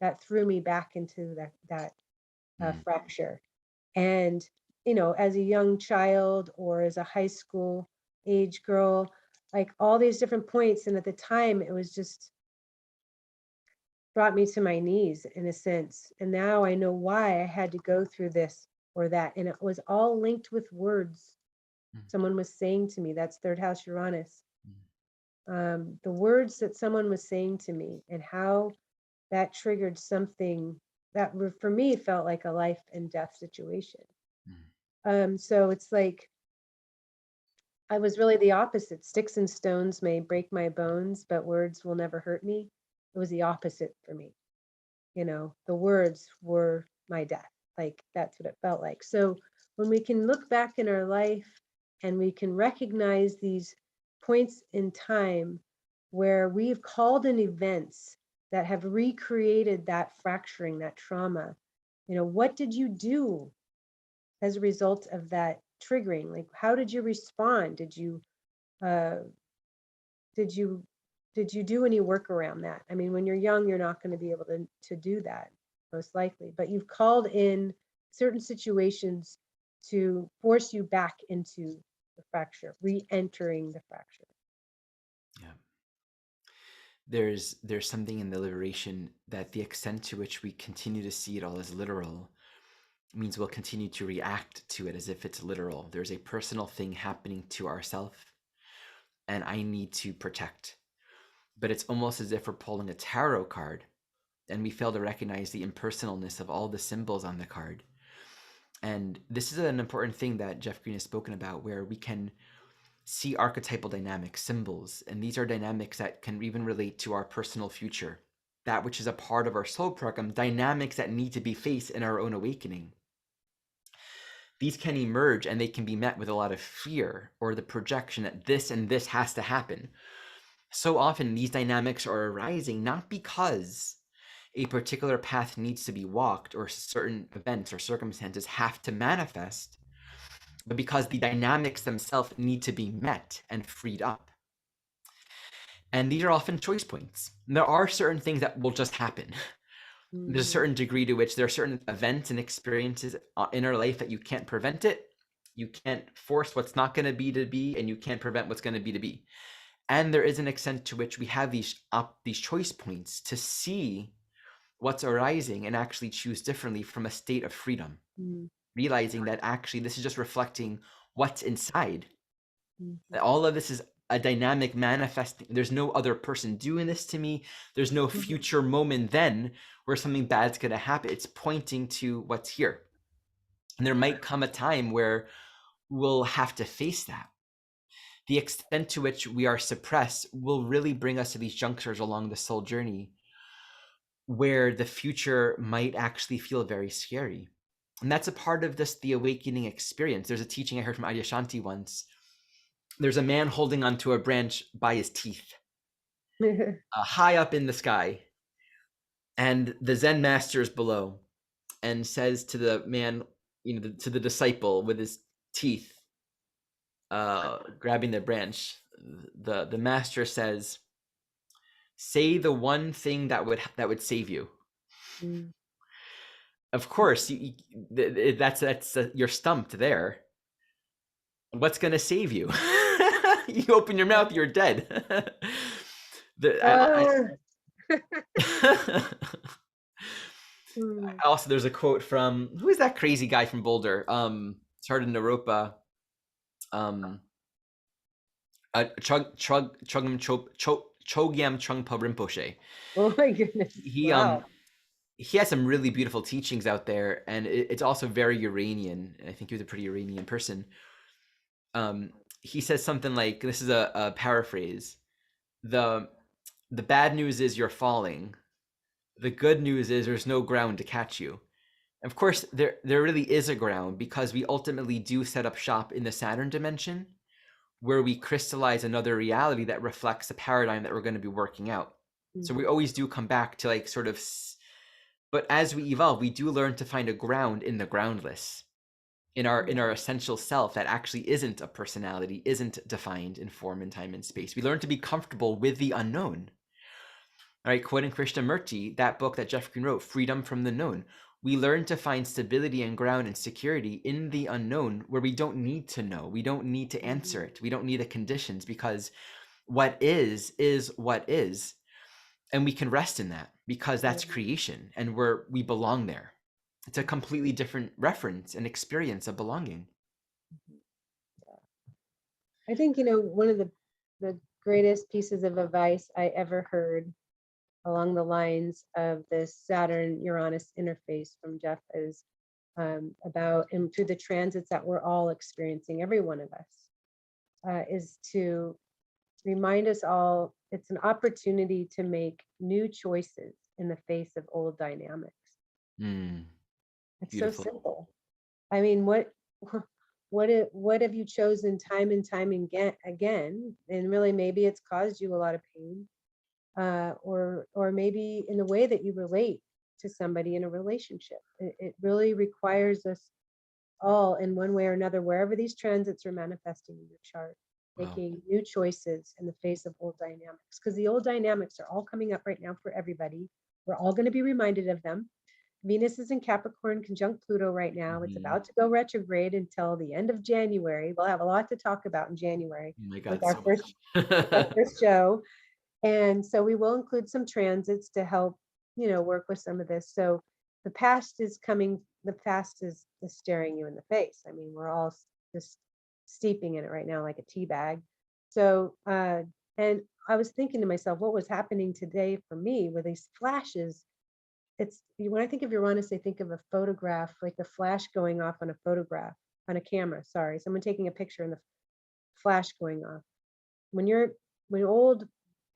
that threw me back into that fracture. And, as a young child or as a high school age girl, like all these different points. And at the time, it was just brought me to my knees in a sense. And now I know why I had to go through this or that. And it was all linked with words. someone was saying to me, that's third house Uranus. Mm. The words that someone was saying to me and how that triggered something that for me felt like a life and death situation. So it's like, I was really the opposite. Sticks and stones may break my bones, but words will never hurt me. It was the opposite for me. The words were my death. Like, that's what it felt like. So when we can look back in our life and we can recognize these points in time where we've called in events that have recreated that fracturing, that trauma, what did you do as a result of that triggering? Like, how did you respond? Did you uh, did you did you do any work around that? I mean, when you're young, you're not going to be able to do that, most likely, but you've called in certain situations to force you back into the fracture, re-entering the fracture. Yeah. There's something in the liberation that the extent to which we continue to see it all as literal means we'll continue to react to it as if it's literal. There's a personal thing happening to ourselves, and I need to protect. But it's almost as if we're pulling a tarot card and we fail to recognize the impersonalness of all the symbols on the card. And this is an important thing that Jeff Green has spoken about, where we can see archetypal dynamics, symbols, and these are dynamics that can even relate to our personal future, that which is a part of our soul program, dynamics that need to be faced in our own awakening. These can emerge and they can be met with a lot of fear or the projection that this and this has to happen. So often these dynamics are arising not because a particular path needs to be walked or certain events or circumstances have to manifest, but because the dynamics themselves need to be met and freed up. And these are often choice points. There are certain things that will just happen. There's a certain degree to which there are certain events and experiences in our life that you can't prevent it. You can't force what's not going to be, and you can't prevent what's going to be. And there is an extent to which we have these choice points to see what's arising and actually choose differently from a state of freedom, realizing that actually this is just reflecting what's inside. That all of this is a dynamic manifesting. There's no other person doing this to me. There's no future moment then where something bad's going to happen. It's pointing to what's here. And there might come a time where we'll have to face that. The extent to which we are suppressed will really bring us to these junctures along the soul journey where the future might actually feel very scary. And that's a part of the awakening experience. There's a teaching I heard from Adyashanti once. There's a man holding onto a branch by his teeth, high up in the sky. And the Zen master is below and says to the man, to the disciple with his teeth, grabbing the branch, the master says, "Say the one thing that would save you." Of course, that's you're stumped there. What's going to save you? You open your mouth, you're dead. Also, there's a quote from, who is that crazy guy from Boulder? Started in Europa. Chogyam Trungpa Rinpoche. Oh my goodness! Wow. He has some really beautiful teachings out there, and it's also very Uranian. I think he was a pretty Uranian person. He says something like, this is a paraphrase: the bad news is you're falling. The good news is there's no ground to catch you. Of course, there really is a ground, because we ultimately do set up shop in the Saturn dimension, where we crystallize another reality that reflects the paradigm that we're going to be working out. So we always do come back to but as we evolve, we do learn to find a ground in the groundless, in our essential self that actually isn't a personality, isn't defined in form and time and space. We learn to be comfortable with the unknown. All right, quoting Krishnamurti, that book that Jeff Green wrote, Freedom from the Known. We learn to find stability and ground and security in the unknown, where we don't need to know. We don't need to answer it. We don't need the conditions, because what is what is. And we can rest in that, because that's creation, and we belong there. It's a completely different reference and experience of belonging. I think, one of the greatest pieces of advice I ever heard along the lines of this Saturn Uranus interface from Jeff is about, and through the transits that we're all experiencing, every one of us, is to remind us all it's an opportunity to make new choices in the face of old dynamics. Mm, It's so beautiful. simple. I mean, what have you chosen time and time again? And really, maybe it's caused you a lot of pain, or maybe in the way that you relate to somebody in a relationship. It really requires us all, in one way or another, wherever these transits are manifesting in your chart, Wow. making new choices in the face of old dynamics. Because the old dynamics are all coming up right now for everybody. We're all going to be reminded of them. Venus is in Capricorn conjunct Pluto right now. It's Mhm. about to go retrograde until the end of January. We'll have a lot to talk about in January Oh my with God, our so first much. show. And so we will include some transits to help, work with some of this. So the past is staring you in the face. I mean, we're all just steeping in it right now like a tea bag. So, and I was thinking to myself, what was happening today for me with these flashes? It's when I think of Uranus, I think of a photograph, like the flash going off on a photograph, on a camera. Sorry, someone taking a picture and the flash going off. When old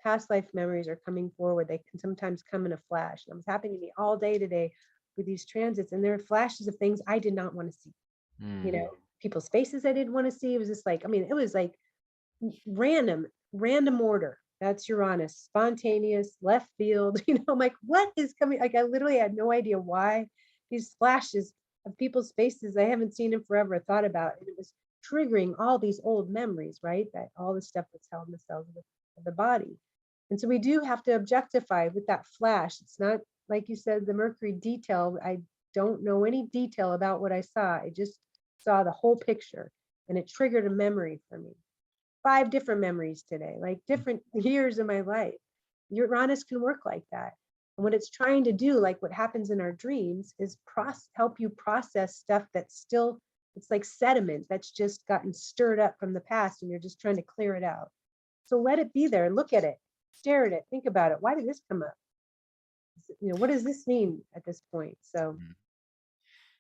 past life memories are coming forward, they can sometimes come in a flash. And it was happening to me all day today with these transits, and there are flashes of things I did not want to see. You Mm, know, people's faces I didn't want to see. It was just like, I mean, it was like random order. That's Uranus, spontaneous, left field. I'm like, what is coming? Like, I literally had no idea why these flashes of people's faces I haven't seen in forever, thought about. And it was triggering all these old memories, right? That all the stuff that's held in the cells of the body. And so we do have to objectify with that flash. It's not like you said, the Mercury detail. I don't know any detail about what I saw. I just saw the whole picture, and it triggered a memory for me. 5 different memories today, like different years of my life. Uranus can work like that. And what it's trying to do, like what happens in our dreams, is help you process stuff that's still, it's like sediment that's just gotten stirred up from the past, and you're just trying to clear it out. So let it be there, look at it, stare at it, think about it. Why did this come up? What does this mean at this point? So mm.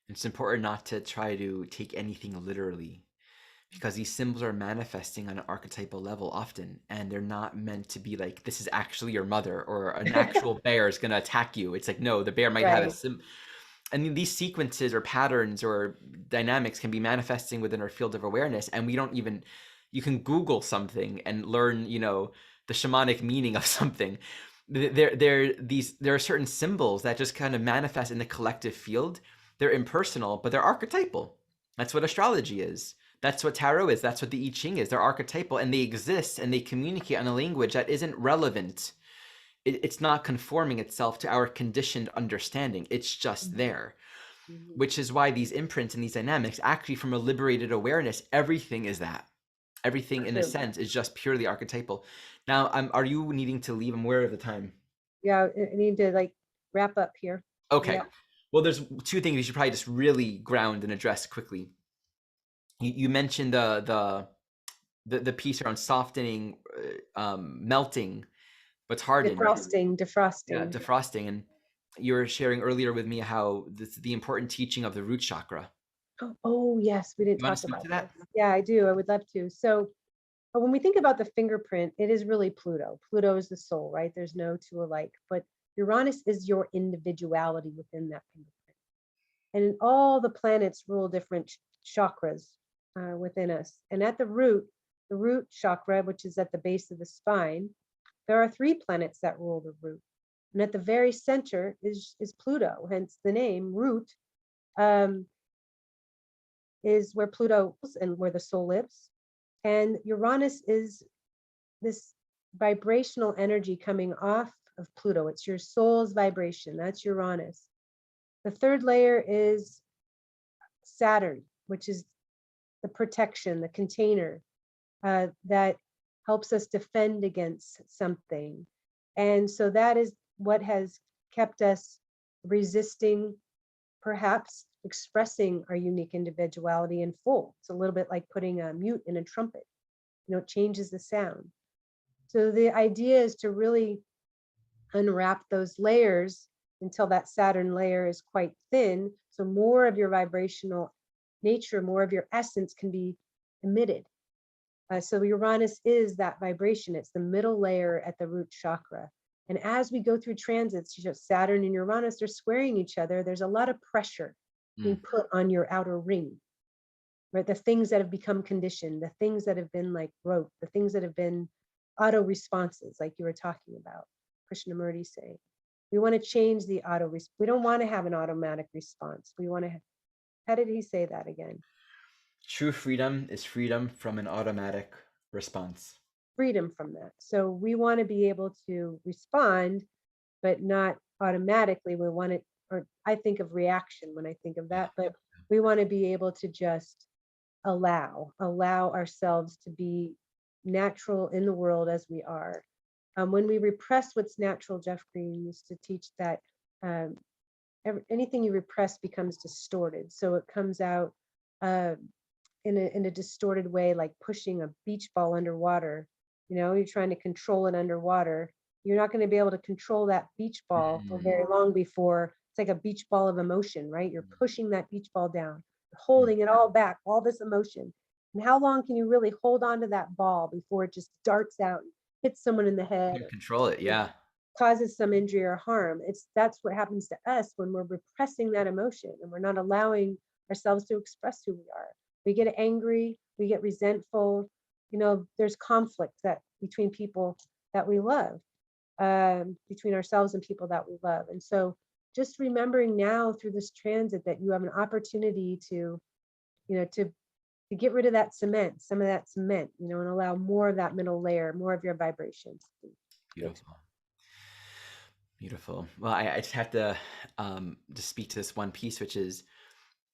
It's important not to try to take anything literally because these symbols are manifesting on an archetypal level often, and they're not meant to be like, this is actually your mother or an actual bear is going to attack you. It's like, no, the bear might have a right. sim. I mean, these sequences or patterns or dynamics can be manifesting within our field of awareness, and we don't even, you can Google something and learn, the shamanic meaning of something. There are certain symbols that just kind of manifest in the collective field. They're impersonal, but they're archetypal. That's what astrology is. That's what tarot is. That's what the I Ching is. They're archetypal, and they exist and they communicate on a language that isn't relevant. It's not conforming itself to our conditioned understanding. It's just Mhm. there, Mhm. which is why these imprints and these dynamics, actually, from a liberated awareness, everything is that. Everything, in a True. sense, is just purely archetypal. Now, are you needing to leave? I'm aware of the time. Yeah, I need to like wrap up here. Okay. Yeah. Well, there's two things we should probably just really ground and address quickly. You mentioned the piece around softening, melting, but hardened. Yeah, Defrosting. defrosting. And you were sharing earlier with me how the important teaching of the root chakra. Oh, yes, we didn't You want to talk speak about to this. that? Yeah, I do. I would love to. So, when we think about the fingerprint, it is really Pluto. Pluto is the soul, right? There's no two alike. But Uranus is your individuality within that fingerprint. And all the planets rule different chakras within us. And at the root chakra, which is at the base of the spine, there are 3 planets that rule the root. And at the very center is Pluto, hence the name root. Um, is where Pluto is and where the soul lives. And Uranus is this vibrational energy coming off of Pluto. It's your soul's vibration. That's Uranus. The third layer is Saturn, which is the protection, the container that helps us defend against something. And so that is what has kept us resisting, perhaps expressing our unique individuality in full. It's a little bit like putting a mute in a trumpet. it changes the sound. So the idea is to really unwrap those layers until that Saturn layer is quite thin. So more of your vibrational nature, more of your essence can be emitted. So Uranus is that vibration. It's the middle layer at the root chakra. And as we go through transits, Saturn and Uranus are squaring each other. There's a lot of pressure being put on your outer ring, right? The things that have become conditioned, the things that have been like rote, the things that have been auto responses, like you were talking about, Krishnamurti saying. We want to change the we don't want to have an automatic response. We want to, how did he say that again? True freedom is freedom from an automatic response. Freedom from that. So we want to be able to respond, but not automatically. We want it, or I think of reaction when I think of that, but we want to be able to just allow ourselves to be natural in the world as we are. When we repress what's natural, Jeff Green used to teach that anything you repress becomes distorted. So it comes out in a distorted way, like pushing a beach ball underwater. You're trying to control it underwater. You're not going to be able to control that beach ball for very long before it's like a beach ball of emotion, right? You're pushing that beach ball down, holding it all back, all this emotion. And how long can you really hold on to that ball before it just darts out and hits someone in the head? You control it, yeah. Causes some injury or harm. That's what happens to us when we're repressing that emotion and we're not allowing ourselves to express who we are. We get angry, we get resentful. There's conflict between people that we love, between ourselves and people that we love. And so just remembering now through this transit that you have an opportunity to get rid of that cement, some of that cement, and allow more of that middle layer, more of your vibrations. Beautiful. Beautiful. Well, I just have to just speak to this one piece, which is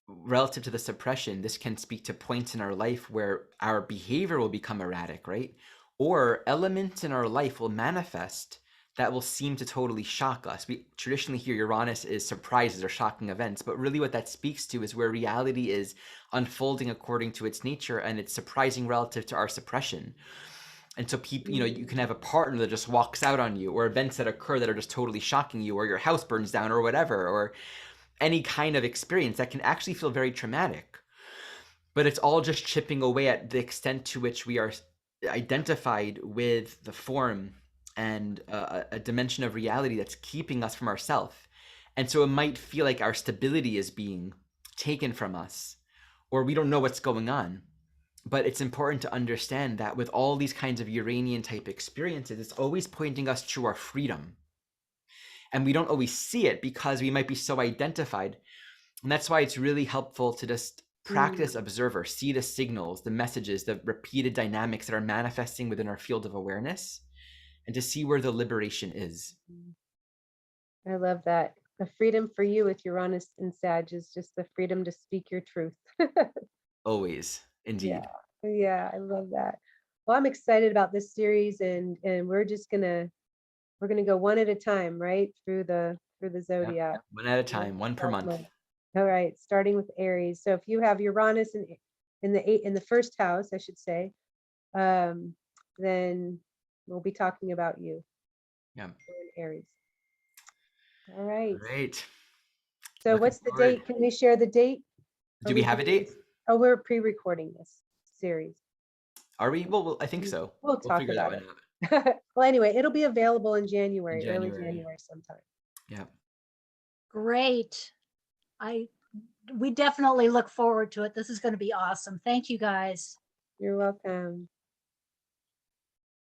relative to the suppression. This can speak to points in our life where our behavior will become erratic, right? Or elements in our life will manifest that will seem to totally shock us. We traditionally hear Uranus is surprises or shocking events, but really what that speaks to is where reality is unfolding according to its nature and it's surprising relative to our suppression. And so people, you can have a partner that just walks out on you, or events that occur that are just totally shocking you, or your house burns down or whatever, or any kind of experience that can actually feel very traumatic. But it's all just chipping away at the extent to which we are identified with the form and a dimension of reality that's keeping us from ourselves. And so it might feel like our stability is being taken from us, or we don't know what's going on. But it's important to understand that with all these kinds of Uranian type experiences, it's always pointing us to our freedom. And we don't always see it because we might be so identified. And that's why it's really helpful to just practice observer, see the signals, the messages, the repeated dynamics that are manifesting within our field of awareness, and to see where the liberation is. I love that. The freedom for you with Uranus and Sag is just the freedom to speak your truth. Always, indeed. Yeah, I love that. Well, I'm excited about this series, and we're gonna go one at a time, right? Through the zodiac. Yeah. One at a time, one per month. All right, starting with Aries. So if you have Uranus in the first house, I should say, then we'll be talking about you. Yeah. In Aries. All right. Great. So what's the date? Can we share the date? Do we have a date? Oh, we're pre-recording this series. Are we? Well, I think so. We'll talk about it. Well, anyway, it'll be available in January, early January sometime. Yeah. Great. We definitely look forward to it. This is going to be awesome. Thank you, guys. You're welcome.